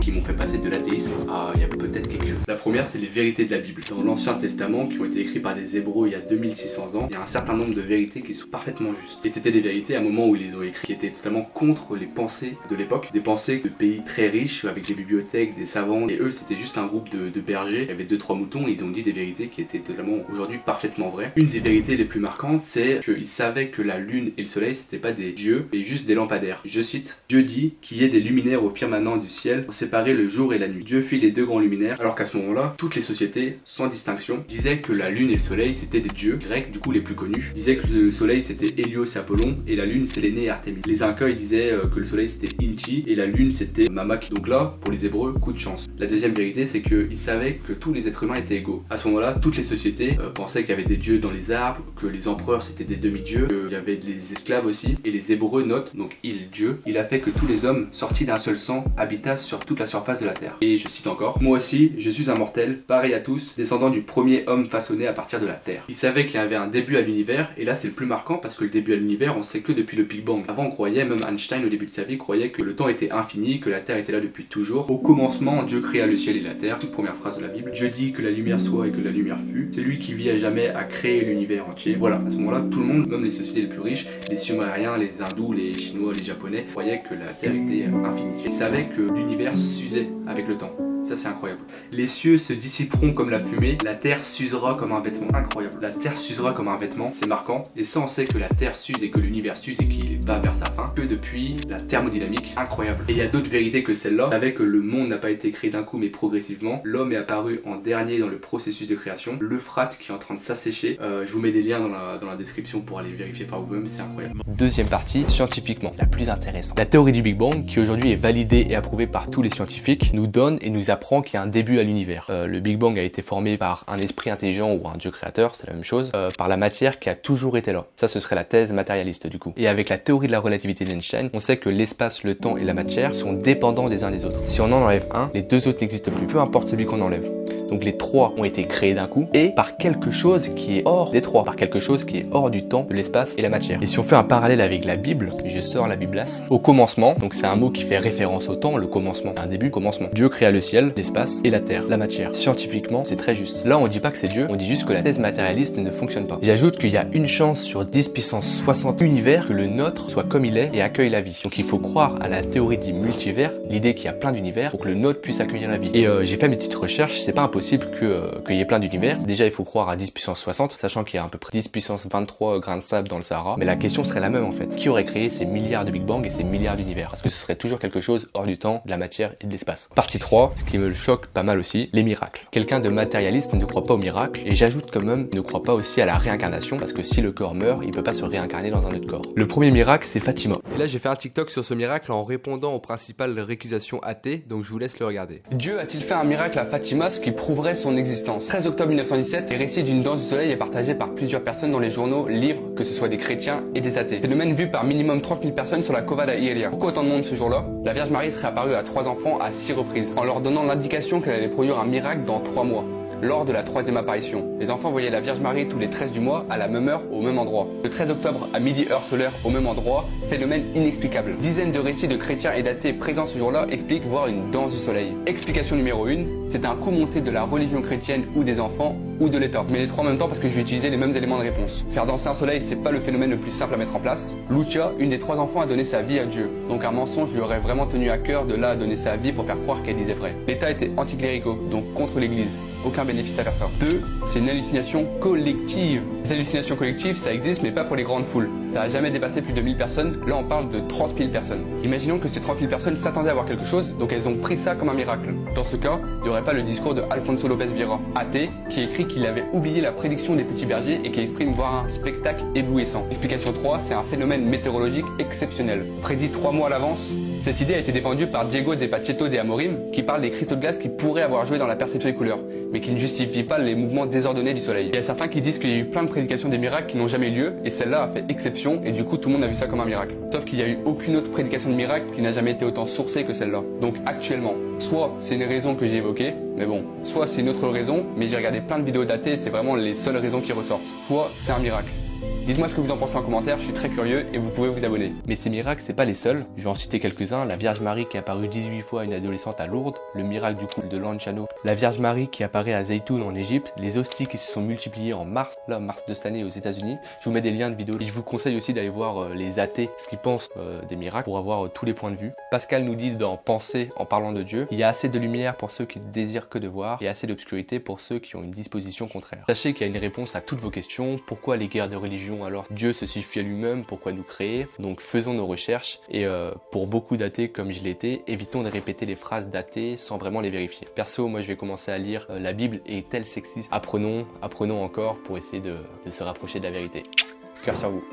qui m'ont fait passer de l'athéisme à il y a peut-être quelque chose. La première, c'est les vérités de la Bible. Dans l'Ancien Testament, qui ont été écrits par des Hébreux il y a 2600 ans, il y a un certain nombre de vérités qui sont parfaitement justes. Et c'était des vérités à un moment où ils les ont écrits qui étaient totalement contre les pensées de l'époque, des pensées de pays très riches avec des bibliothèques, des savants, et eux c'était juste un groupe de bergers, il y avait 2-3 moutons et ils ont dit des vérités qui étaient totalement aujourd'hui parfaitement vraies. Une des vérités les plus marquantes, c'est qu'ils savaient que la lune et le soleil c'était pas des dieux, mais juste des lampadaires. Je cite, Dieu dit qu'il y ait des luminaires au firmament du ciel pour séparer le jour et la nuit. Dieu fit les deux grands luminaires, alors qu'à ce moment-là, toutes les sociétés, sans distinction, disaient que la lune et le soleil c'était des dieux grecs, du coup les plus connus, disaient que le soleil c'était Hélios et Apollon et la lune c'est l'aîné et Artémis. Les Incas ils disaient que le soleil c'était Inti et la lune c'était Mamak. Donc là, pour les Hébreux, coup de chance. La deuxième vérité, c'est qu'ils savaient que tous les êtres humains étaient égaux. À ce moment-là, toutes les sociétés pensaient qu'il y avait des dieux dans les arbres, que les empereurs c'était des demi-dieux, qu'il y avait des esclaves aussi. Et les Hébreux notent, donc il, Dieu, il a fait que tous les hommes sortis d'un seul sang habitassent sur toute la surface de la terre. Et je cite encore, moi aussi, je suis un mortel, pareil à tous, descendant du premier homme façonné à partir de la terre. Ils savaient qu'il y avait un début à l'univers, et là c'est le plus marquant parce que le début à l'univers, on sait que depuis le Big Bang. Avant on croyait, même Einstein au début de sa vie croyait que le temps était infini, que la terre était là depuis toujours. Au commencement, Dieu créa le ciel et la terre, toute première phrase de la Bible. Dieu dit que la lumière soit et que la lumière fut. C'est lui qui vit à jamais à créer l'univers entier. Voilà, à ce moment-là, tout le monde, même les sociétés les plus riches, les Sumériens, les Hindous, les Chinois, les Japonais, croyaient que la terre était infinie. Ils savaient que l'univers s'usait avec le temps. Ça c'est incroyable. Les cieux se dissiperont comme la fumée, la terre s'usera comme un vêtement. Incroyable. La terre s'usera comme un vêtement, c'est marquant. Et ça on sait que la terre s'use et que l'univers s'use et qu'il va vers sa fin que depuis la thermodynamique. Incroyable. Et il y a d'autres vérités que celle-là. On savait que le monde n'a pas été créé d'un coup mais progressivement. L'homme est apparu en dernier dans le processus de création. L'Euphrate qui est en train de s'assécher. Je vous mets des liens dans la description pour aller vérifier par vous-même, c'est incroyable. Deuxième partie, scientifiquement, la plus intéressante. La théorie du Big Bang, qui aujourd'hui est validée et approuvée par tous les scientifiques, nous donne et nous apprend qu'il y a un début à l'univers. Le Big Bang a été formé par un esprit intelligent ou un dieu créateur, c'est la même chose, par la matière qui a toujours été là. Ça, ce serait la thèse matérialiste du coup. Et avec la théorie de la relativité d'Einstein, on sait que l'espace, le temps et la matière sont dépendants des uns des autres. Si on en enlève un, les deux autres n'existent plus, peu importe celui qu'on enlève. Donc les trois ont été créés d'un coup et par quelque chose qui est hors des trois, par quelque chose qui est hors du temps, de l'espace et la matière. Et si on fait un parallèle avec la Bible, je sors la Biblasse, au commencement, donc c'est un mot qui fait référence au temps, le commencement, un début, commencement. Dieu créa le ciel, l'espace et la terre, la matière. Scientifiquement, c'est très juste. Là, on dit pas que c'est Dieu, on dit juste que la thèse matérialiste ne fonctionne pas. J'ajoute qu'il y a une chance sur 10 puissance 60 univers que le nôtre soit comme il est et accueille la vie. Donc il faut croire à la théorie du multivers, l'idée qu'il y a plein d'univers pour que le nôtre puisse accueillir la vie. Et j'ai fait mes petites recherches, c'est pas impossible qu'il y ait plein d'univers. Déjà, il faut croire à 10 puissance 60, sachant qu'il y a à peu près 10 puissance 23 grains de sable dans le Sahara. Mais la question serait la même en fait. Qui aurait créé ces milliards de Big Bang et ces milliards d'univers? Parce que ce serait toujours quelque chose hors du temps, de la matière et de l'espace. Partie 3, ce qui me choque pas mal aussi, les miracles. Quelqu'un de matérialiste ne croit pas aux miracles, et j'ajoute quand même ne croit pas aussi à la réincarnation, parce que si le corps meurt, il peut pas se réincarner dans un autre corps. Le premier miracle, c'est Fatima. Et là, j'ai fait un TikTok sur ce miracle en répondant aux principales récusations athées, donc je vous laisse le regarder. Dieu a-t-il fait un miracle à Fatima, ce qui prouverait son existence? 13 octobre 1917, le récit d'une danse du soleil est partagé par plusieurs personnes dans les journaux, livres, que ce soit des chrétiens et des athées. Phénomène vu par minimum 30 000 personnes sur la Cova da Iria. Pourquoi autant de monde ce jour-là? La Vierge Marie serait apparue à 3 enfants à 6 reprises, en leur donnant l'indication qu'elle allait produire un miracle dans 3 mois. Lors de la 3e apparition, les enfants voyaient la Vierge Marie tous les 13 du mois à la même heure au même endroit. Le 13 octobre à midi heure solaire au même endroit, phénomène inexplicable. Dizaines de récits de chrétiens et d'athées présents ce jour-là expliquent voir une danse du soleil. Explication numéro 1, c'est un coup monté de la religion chrétienne ou des enfants ou de l'État. Mais les trois en même temps parce que je vais utiliser les mêmes éléments de réponse. Faire danser un soleil, c'est pas le phénomène le plus simple à mettre en place. Lucia, une des 3 enfants, a donné sa vie à Dieu. Donc un mensonge lui aurait vraiment tenu à cœur de là à donner sa vie pour faire croire qu'elle disait vrai. L'État était anticléricaux, donc contre l'Église. Aucun bénéfice à faire ça. 2, c'est une hallucination collective. Les hallucinations collectives, ça existe, mais pas pour les grandes foules. Ça a jamais dépassé plus de 1000 personnes. Là, on parle de 30 000 personnes. Imaginons que ces 30 000 personnes s'attendaient à voir quelque chose, donc elles ont pris ça comme un miracle. Dans ce cas, il n'y aurait pas le discours de Alfonso López Vieira, athée, qui écrit qu'il avait oublié la prédiction des petits bergers et qui exprime voir un spectacle éblouissant. Explication 3, c'est un phénomène météorologique exceptionnel. Prédit 3 mois à l'avance. Cette idée a été défendue par Diego de Pacheco de Amorim, qui parle des cristaux de glace qui pourraient avoir joué dans la perception des couleurs, mais qui ne justifie pas les mouvements désordonnés du soleil. Il y a certains qui disent qu'il y a eu plein de prédications des miracles qui n'ont jamais eu lieu, et celle-là a fait exception, et du coup tout le monde a vu ça comme un miracle. Sauf qu'il n'y a eu aucune autre prédication de miracle qui n'a jamais été autant sourcée que celle-là. Donc actuellement, soit c'est une raison que j'ai évoquée, mais bon, soit c'est une autre raison, mais j'ai regardé plein de vidéos datées et c'est vraiment les seules raisons qui ressortent. Soit c'est un miracle. Dites-moi ce que vous en pensez en commentaire, je suis très curieux et vous pouvez vous abonner. Mais ces miracles, c'est pas les seuls. Je vais en citer quelques-uns. La Vierge Marie qui est apparue 18 fois à une adolescente à Lourdes, le miracle du couple de Lanciano, la Vierge Marie qui apparaît à Zaytoun en Égypte, les hosties qui se sont multipliées en mars de cette année aux États-Unis. Je vous mets des liens de vidéos et je vous conseille aussi d'aller voir les athées, ce qu'ils pensent des miracles pour avoir tous les points de vue. Pascal nous dit dans Penser en parlant de Dieu, il y a assez de lumière pour ceux qui ne désirent que de voir et assez d'obscurité pour ceux qui ont une disposition contraire. Sachez qu'il y a une réponse à toutes vos questions. Pourquoi les guerres de religion alors? Dieu se suffit à lui-même, pourquoi nous créer? Donc faisons nos recherches et pour beaucoup d'athées comme je l'étais, évitons de répéter les phrases d'athées sans vraiment les vérifier. Perso, moi je vais commencer à lire la Bible est-elle sexiste? Apprenons encore pour essayer de se rapprocher de la vérité. Cœur sur vous.